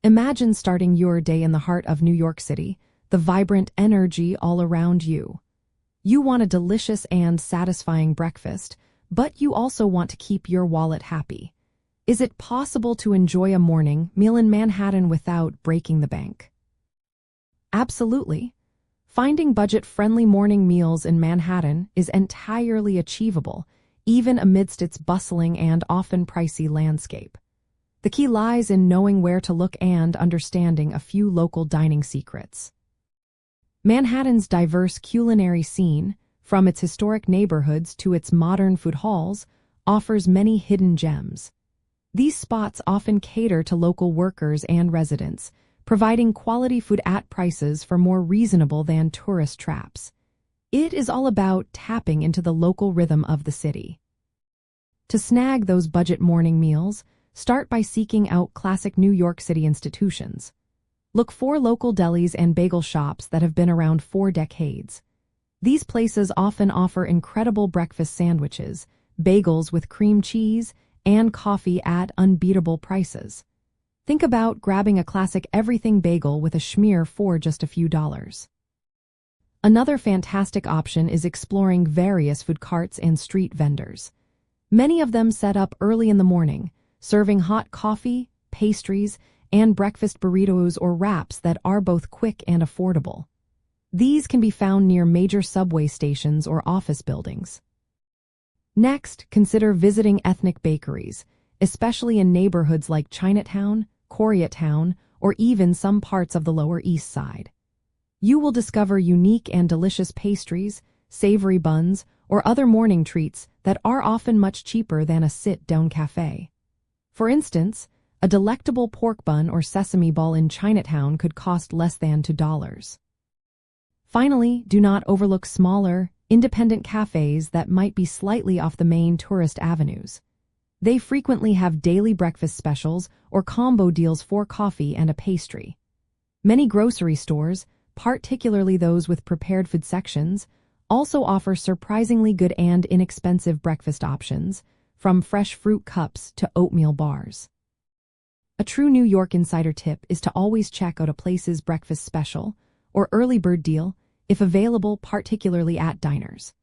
Imagine starting your day in the heart of New York City, the vibrant energy all around you. You want a delicious and satisfying breakfast, but you also want to keep your wallet happy. Is it possible to enjoy a morning meal in Manhattan without breaking the bank? Absolutely. Finding budget-friendly morning meals in Manhattan is entirely achievable, even amidst its bustling and often pricey landscape. The key lies in knowing where to look and understanding a few local dining secrets. Manhattan's diverse culinary scene, from its historic neighborhoods to its modern food halls, offers many hidden gems. These spots often cater to local workers and residents, providing quality food at prices for more reasonable than tourist traps. It is all about tapping into the local rhythm of the city. To snag those budget morning meals, start by seeking out classic New York City institutions. Look for local delis and bagel shops that have been around for decades. These places often offer incredible breakfast sandwiches, bagels with cream cheese, and coffee at unbeatable prices. Think about grabbing a classic everything bagel with a schmear for just a few dollars. Another fantastic option is exploring various food carts and street vendors. Many of them set up early in the morning, serving hot coffee, pastries, and breakfast burritos or wraps that are both quick and affordable. These can be found near major subway stations or office buildings. Next, consider visiting ethnic bakeries, especially in neighborhoods like Chinatown, Koreatown, or even some parts of the Lower East Side. You will discover unique and delicious pastries, savory buns, or other morning treats that are often much cheaper than a sit-down cafe. For instance, a delectable pork bun or sesame ball in Chinatown could cost less than $2. Finally, do not overlook smaller, independent cafes that might be slightly off the main tourist avenues. They frequently have daily breakfast specials or combo deals for coffee and a pastry. Many grocery stores, particularly those with prepared food sections, also offer surprisingly good and inexpensive breakfast options, from fresh fruit cups to oatmeal bars. A true New York insider tip is to always check out a place's breakfast special or early bird deal if available, particularly at diners.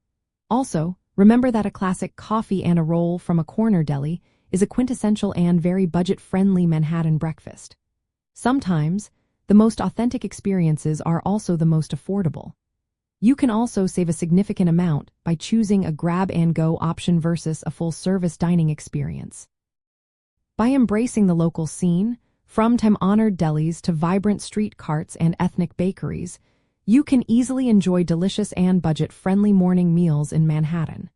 Also, remember that a classic coffee and a roll from a corner deli is a quintessential and very budget-friendly Manhattan breakfast. Sometimes, the most authentic experiences are also the most affordable. You can also save a significant amount by choosing a grab-and-go option versus a full-service dining experience. By embracing the local scene, from time-honored delis to vibrant street carts and ethnic bakeries, you can easily enjoy delicious and budget-friendly morning meals in Manhattan.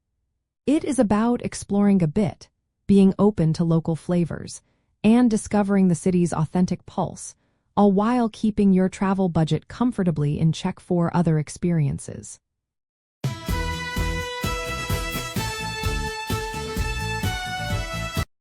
It is about exploring a bit, being open to local flavors, and discovering the city's authentic pulse, all while keeping your travel budget comfortably in check for other experiences.